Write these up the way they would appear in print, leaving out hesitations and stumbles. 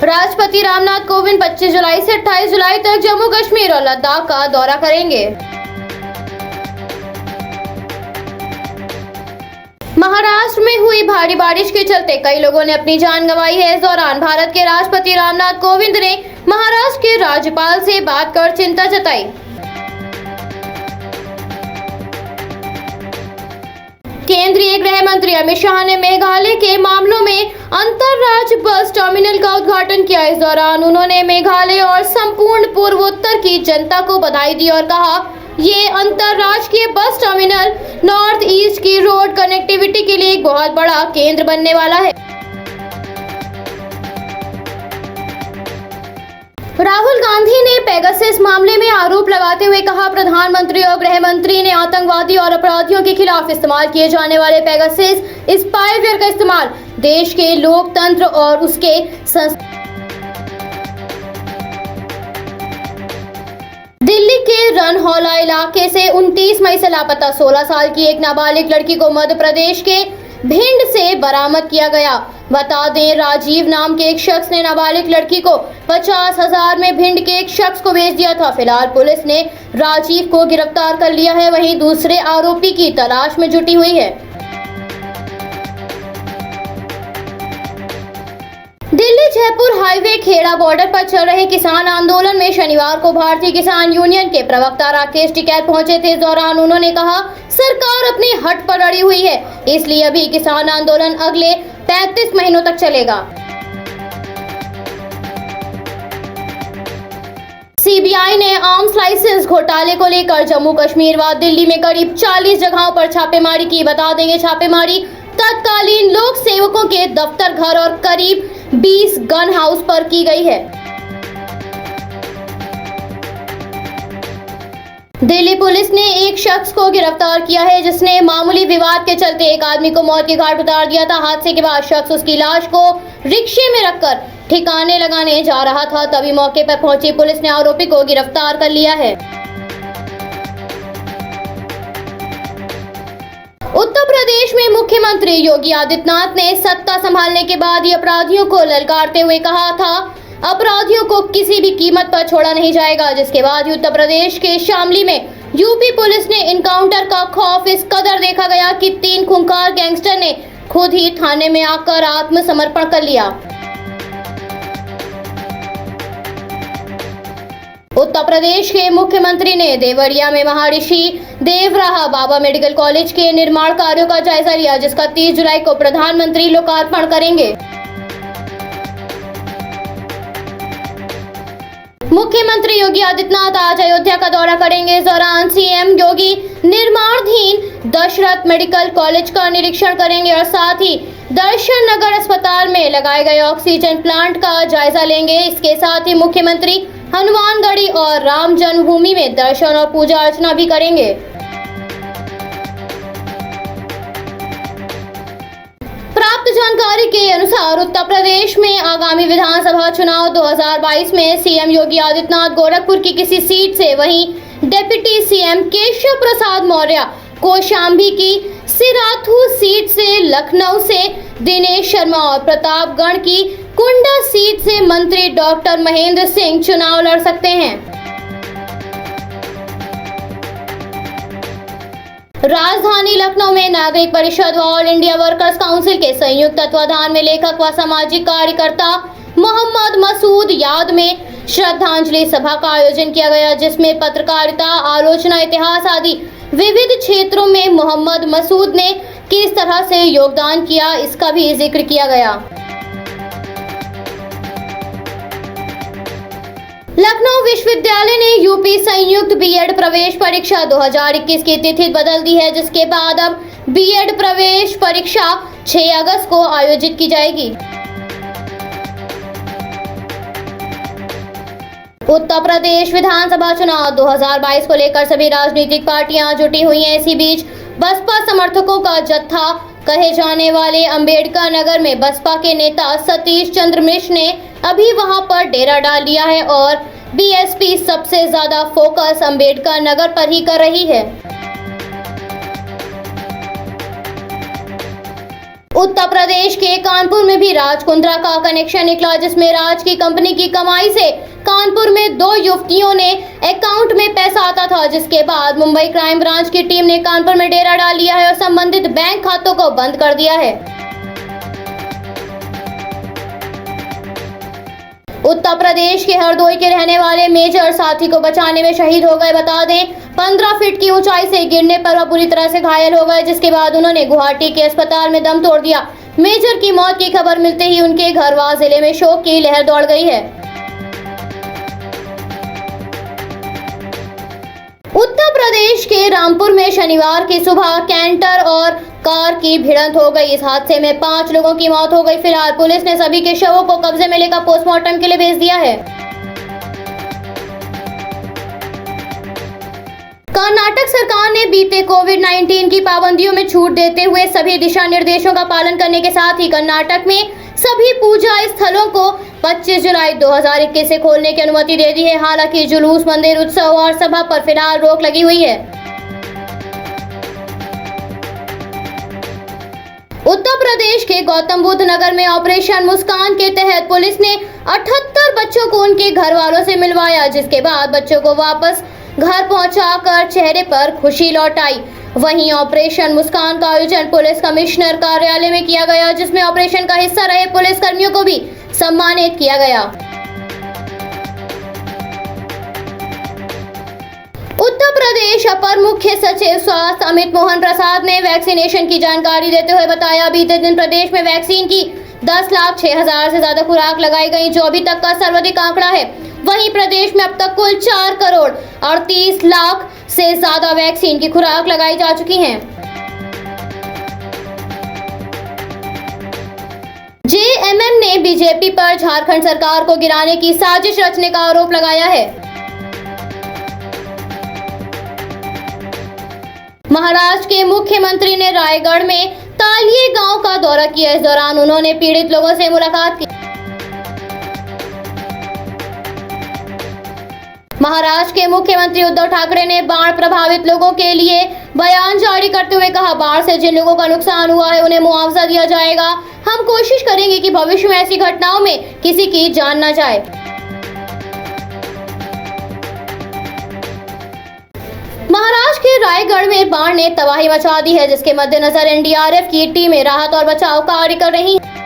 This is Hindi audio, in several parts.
राष्ट्रपति रामनाथ कोविंद 25 जुलाई से 28 जुलाई तक जम्मू कश्मीर और लद्दाख का दौरा करेंगे। महाराष्ट्र में हुई भारी बारिश के चलते कई लोगों ने अपनी जान गंवाई है। इस दौरान भारत के राष्ट्रपति रामनाथ कोविंद ने महाराष्ट्र के राज्यपाल से बात कर चिंता जताई। केंद्रीय गृह मंत्री अमित शाह ने मेघालय के मामलों में अंतर्राज्य बस टर्मिनल का उद्घाटन किया। इस दौरान उन्होंने मेघालय और संपूर्ण पूर्वोत्तर की जनता को बधाई दी और कहा, ये अंतर्राष्ट्रीय बस टर्मिनल नॉर्थ ईस्ट की रोड कनेक्टिविटी के लिए एक बहुत बड़ा केंद्र बनने वाला है। राहुल गांधी ने पेगासस मामले में आरोप लगाते हुए कहा, प्रधानमंत्री और गृह मंत्री ने आतंकवादी और अपराधियों के खिलाफ इस्तेमाल किए जाने वाले पेगासस स्पाईवेयर का इस्तेमाल देश के लोकतंत्र और उसके दिल्ली के रनहौला इलाके से 29 मई से लापता 16 साल की एक नाबालिग लड़की को मध्य प्रदेश के भिंड से बरामद किया गया। बता दें, राजीव नाम के एक शख्स ने नाबालिग लड़की को 50,000 में भिंड के एक शख्स को बेच दिया था। फिलहाल पुलिस ने राजीव को गिरफ्तार कर लिया है, वहीं दूसरे आरोपी की तलाश में जुटी हुई है। दिल्ली जयपुर हाईवे खेड़ा बॉर्डर पर चल रहे किसान आंदोलन में शनिवार को भारतीय किसान यूनियन के प्रवक्ता राकेश टिकैत पहुंचे थे। इस दौरान उन्होंने कहा, सरकार अपनी हट पर अड़ी हुई है, इसलिए अभी किसान आंदोलन अगले 35 महीनों तक चलेगा। सीबीआई ने आर्म्स लाइसेंस घोटाले को लेकर जम्मू कश्मीर व दिल्ली में करीब 40 जगहों पर छापेमारी की। बता देंगे, छापेमारी तत्कालीन लोक सेवकों के दफ्तर, घर और करीब 20 गन हाउस पर की गई है। दिल्ली पुलिस ने एक शख्स को गिरफ्तार किया है, जिसने मामूली विवाद के चलते एक आदमी को मौत के घाट उतार दिया था। हादसे के बाद शख्स उसकी लाश को रिक्शे में रखकर ठिकाने लगाने जा रहा था, तभी मौके पर पहुंची पुलिस ने आरोपी को गिरफ्तार कर लिया है। उत्तर प्रदेश में मुख्यमंत्री योगी आदित्यनाथ ने सत्ता संभालने के बाद ही अपराधियों को ललकारते हुए कहा था, अपराधियों को किसी भी कीमत पर छोड़ा नहीं जाएगा। जिसके बाद उत्तर प्रदेश के शामली में यूपी पुलिस ने इनकाउंटर का खौफ इस कदर देखा गया कि 3 खूंखार गैंगस्टर ने खुद ही थाने में आकर आत्मसमर्पण कर लिया। उत्तर प्रदेश के मुख्यमंत्री ने देवरिया में महर्षि देवराहा बाबा मेडिकल कॉलेज के निर्माण कार्यों का जायजा लिया, जिसका 30 जुलाई को प्रधानमंत्री लोकार्पण करेंगे। मुख्यमंत्री योगी आदित्यनाथ आज अयोध्या का दौरा करेंगे। इस दौरान सीएम योगी निर्माणाधीन दशरथ मेडिकल कॉलेज का निरीक्षण करेंगे और साथ ही दर्शन नगर अस्पताल में लगाए गए ऑक्सीजन प्लांट का जायजा लेंगे। इसके साथ ही मुख्यमंत्री हनुमानगढ़ी और राम जन्मभूमि में दर्शन और पूजा अर्चना भी करेंगे। प्राप्त जानकारी के अनुसार उत्तर प्रदेश में आगामी विधानसभा चुनाव 2022 में सीएम योगी आदित्यनाथ गोरखपुर की किसी सीट से, वहीं डिप्टी सीएम केशव प्रसाद मौर्य कौशाम्बी की सिराथू सीट से, लखनऊ से दिनेश शर्मा और प्रतापगढ़ की कुंडा सीट से मंत्री डॉक्टर महेंद्र सिंह चुनाव लड़ सकते हैं। राजधानी लखनऊ में नागरिक परिषद व ऑल इंडिया वर्कर्स काउंसिल के संयुक्त तत्वाधान में लेखक व सामाजिक कार्यकर्ता मोहम्मद मसूद याद में श्रद्धांजलि सभा का आयोजन किया गया, जिसमें पत्रकारिता, आलोचना, इतिहास आदि विविध क्षेत्रों में मोहम्मद मसूद ने किस तरह से योगदान किया, इसका भी जिक्र किया गया। लखनऊ विश्वविद्यालय ने यूपी संयुक्त बीएड प्रवेश परीक्षा 2021 की तिथि बदल दी है, जिसके बाद अब बीएड प्रवेश परीक्षा 6 अगस्त को आयोजित की जाएगी। उत्तर प्रदेश विधानसभा चुनाव 2022 को लेकर सभी राजनीतिक पार्टियां जुटी हुई हैं। इसी बीच बसपा समर्थकों का जत्था कहे जाने वाले अंबेडकर नगर में बसपा के नेता सतीश चंद्र मिश्र ने अभी वहां पर डेरा डाल लिया है और बीएसपी सबसे ज्यादा फोकस अंबेडकर नगर पर ही कर रही है। उत्तर प्रदेश प्रदेश के कानपुर में भी राज कुंद्रा का कनेक्शन निकला, जिसमें राज की कंपनी की कमाई से कानपुर में 2 युवतियों ने अकाउंट में पैसा आता था, जिसके बाद मुंबई क्राइम ब्रांच की टीम ने कानपुर में डेरा डाल लिया है और संबंधित बैंक खातों को बंद कर दिया है। उत्तर प्रदेश के हरदोई के रहने वाले मेजर साथी को बचाने में शहीद हो गए। बता दें 15 फीट की ऊंचाई से गिरने पर वह बुरी तरह से घायल हो गए, जिसके बाद उन्होंने गुवाहाटी के अस्पताल में दम तोड़ दिया। मेजर की मौत की खबर मिलते ही उनके घरवा जिले में शोक की लहर दौड़ गई है। उत्तर प्रदेश के रामपुर में शनिवार की सुबह कैंटर और कार की भिड़ंत हो गई। इस हादसे में 5 लोगों की मौत हो गई। फिलहाल पुलिस ने सभी के शवों को कब्जे में लेकर पोस्टमार्टम के लिए भेज दिया है। कर्नाटक सरकार ने बीते कोविड-19 की पाबंदियों में छूट देते हुए सभी दिशा निर्देशों का पालन करने के साथ ही कर्नाटक में सभी पूजा स्थलों को 25 जुलाई 2021 से खोलने की अनुमति दे दी है। हालांकि जुलूस, मंदिर, उत्सव और सभा पर फिलहाल रोक लगी हुई है। उत्तर प्रदेश के गौतम बुद्ध नगर में ऑपरेशन मुस्कान के तहत पुलिस ने 78 बच्चों को उनके घर वालों से मिलवाया, जिसके बाद बच्चों को वापस घर पहुंचाकर चेहरे पर खुशी लौट आई। वहीं ऑपरेशन मुस्कान का आयोजन पुलिस कमिश्नर कार्यालय में किया गया, जिसमें ऑपरेशन का हिस्सा रहे पुलिस कर्मियों को भी सम्मानित किया गया। उत्तर प्रदेश अपर मुख्य सचिव स्वास्थ्य अमित मोहन प्रसाद ने वैक्सीनेशन की जानकारी देते हुए बताया, बीते दिन प्रदेश में वैक्सीन की 10,06,000 से ज्यादा खुराक लगाई गई, जो अभी तक का सर्वाधिक आंकड़ा है। वहीं प्रदेश में अब तक कुल 4 करोड़ 38 लाख से ज्यादा वैक्सीन की खुराक लगाई जा चुकी है। जेएमएम ने बीजेपी पर झारखंड सरकार को गिराने की साजिश रचने का आरोप लगाया है। महाराष्ट्र के मुख्यमंत्री ने रायगढ़ में तालिये गांव का दौरा किया। इस दौरान उन्होंने पीड़ित लोगों से मुलाकात की। महाराष्ट्र के मुख्यमंत्री उद्धव ठाकरे ने बाढ़ प्रभावित लोगों के लिए बयान जारी करते हुए कहा, बाढ़ से जिन लोगों का नुकसान हुआ है उन्हें मुआवजा दिया जाएगा। हम कोशिश करेंगे कि भविष्य में ऐसी घटनाओं में किसी की जान न जाए। महाराष्ट्र के रायगढ़ में बाढ़ ने तबाही मचा दी है, जिसके मद्देनजर एनडीआरएफ की टीमें राहत और बचाव कार्य कर रही हैं।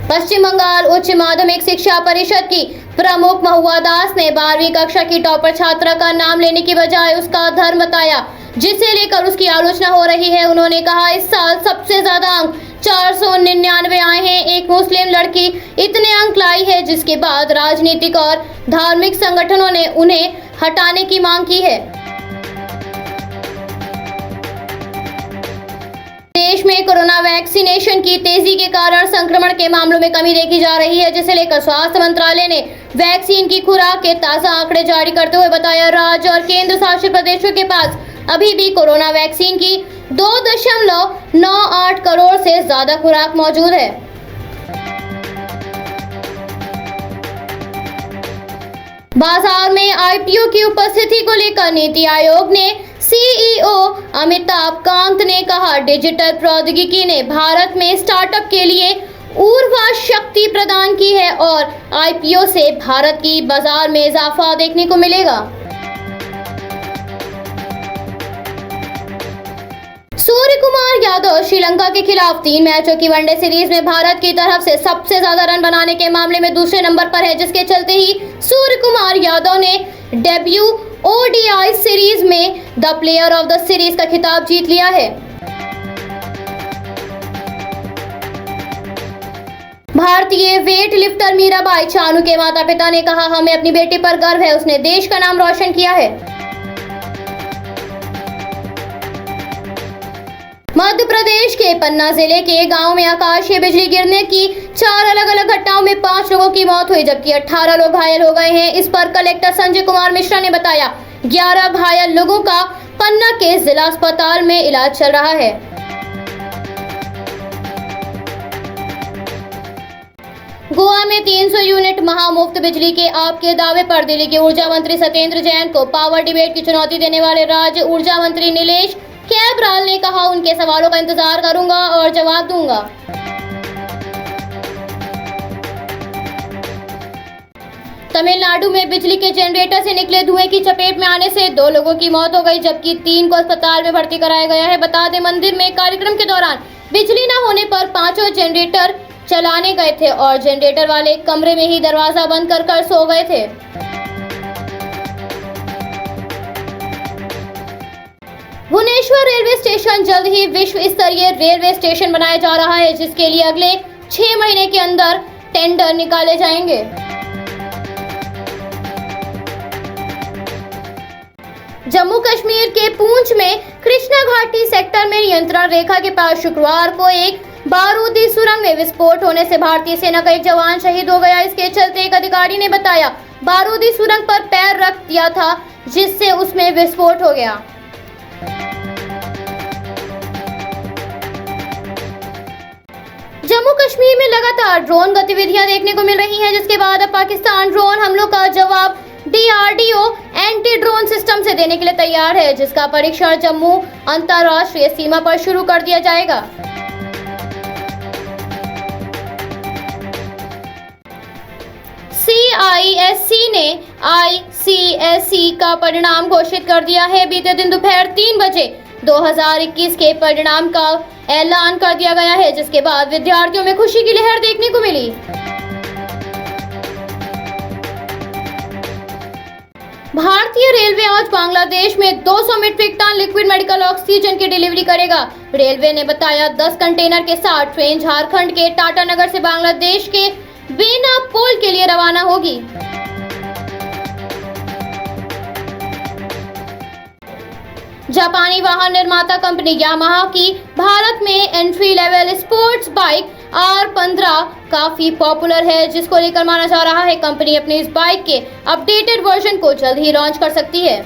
पश्चिम बंगाल उच्च माध्यमिक शिक्षा परिषद की प्रमुख महुआ दास ने 12वीं कक्षा की टॉपर छात्रा का नाम लेने की बजाय उसका धर्म बताया, जिसे लेकर उसकी आलोचना हो रही है। उन्होंने कहा, इस साल सबसे ज्यादा अंक 499 आए हैं। एक मुस्लिम लड़की इतने अंक लाई है, जिसके बाद राजनीतिक और धार्मिक संगठनों ने उन्हें हटाने की मांग की है। देश में कोरोना वैक्सीनेशन की तेजी के कारण संक्रमण के मामलों में कमी देखी जा रही है, जिसे लेकर स्वास्थ्य मंत्रालय ने वैक्सीन की खुराक के ताजा आंकड़े जारी करते हुए बताया, राज्य और केंद्र शासित प्रदेशों के पास अभी भी कोरोना वैक्सीन की 2.98 करोड़ से ज्यादा खुराक मौजूद है। बाजार में आईपीओ की उपस्थिति को लेकर नीति आयोग ने सीईओ अमिताभ कांत ने कहा, डिजिटल प्रौद्योगिकी ने भारत में स्टार्टअप के लिए ऊर्जा शक्ति प्रदान की है और आईपीओ से भारत की बाजार में इजाफा देखने को मिलेगा। सूर्य कुमार यादव श्रीलंका के खिलाफ 3 मैचों की वनडे सीरीज में भारत की तरफ से सबसे ज्यादा रन बनाने के मामले में दूसरे नंबर पर है, जिसके चलते ही सूर्य कुमार यादव ने डेब्यू ओडीआई सीरीज में the player of the series का खिताब जीत लिया है। भारतीय वेट लिफ्टर मीराबाई चानू के माता पिता ने कहा, हमें अपनी बेटी पर गर्व है, उसने देश का नाम रोशन किया है। मध्य प्रदेश के पन्ना जिले के गांव में आकाशीय बिजली गिरने की 4 अलग अलग घटनाओं में 5 लोगों की मौत हुई, जबकि 18 लोग घायल हो गए हैं। इस पर कलेक्टर संजय कुमार मिश्रा ने बताया, 11 घायल लोगों का पन्ना के जिला अस्पताल में इलाज चल रहा है। गोवा में 300 यूनिट महामुफ्त बिजली के आपके दावे पर दिल्ली के ऊर्जा मंत्री सत्येंद्र जैन को पावर डिबेट की चुनौती देने वाले राज्य ऊर्जा मंत्री नीलेश कैब्रल बराल ने कहा, उनके सवालों का इंतजार करूंगा और जवाब दूंगा। तमिलनाडु में बिजली के जनरेटर से निकले धुएं की चपेट में आने से 2 लोगों की मौत हो गई, जबकि 3 को अस्पताल में भर्ती कराया गया है। बता दें, मंदिर में कार्यक्रम के दौरान बिजली न होने पर 5 जनरेटर चलाने गए थे और जनरेटर वाले कमरे में ही दरवाजा बंद कर सो गए थे। भुवनेश्वर रेलवे स्टेशन जल्द ही विश्व स्तरीय रेलवे स्टेशन बनाया जा रहा है, जिसके लिए अगले 6 महीने के अंदर टेंडर निकाले जाएंगे। जम्मू कश्मीर के पूंछ में कृष्णा घाटी सेक्टर में नियंत्रण रेखा के पास शुक्रवार को एक बारूदी सुरंग में विस्फोट होने से भारतीय सेना का एक जवान शहीद हो गया। इसके चलते एक अधिकारी ने बताया, बारूदी सुरंग पर पैर रख दिया था, जिससे उसमें विस्फोट हो गया। जम्मू कश्मीर में लगातार ड्रोन गतिविधियां देखने को मिल रही हैं, जिसके बाद अब पाकिस्तान ड्रोन हमलों का जवाब DRDO एंटी ड्रोन सिस्टम से देने के लिए तैयार है, जिसका परीक्षण जम्मू अंतर्राष्ट्रीय सीमा पर शुरू कर दिया जाएगा। CISC ने ICSE का परिणाम घोषित कर दिया है। बीते दिन दोपहर 3 बजे 2021 के परिणाम का ऐलान कर दिया गया है, जिसके बाद विद्यार्थियों में खुशी की लहर देखने को मिली। भारतीय रेलवे आज बांग्लादेश में 200 metric ton liquid medical oxygen की डिलीवरी करेगा। रेलवे ने बताया, 10 कंटेनर के साथ ट्रेन झारखंड के टाटानगर से बांग्लादेश के बेनापोल के लिए रवाना होगी। जापानी वाहन निर्माता कंपनी यामाहा की भारत में entry level sports bike R15 काफी पॉपुलर है, जिसको लेकर माना जा रहा है कंपनी अपनी इस बाइक के अपडेटेड वर्जन को जल्द ही लॉन्च कर सकती है।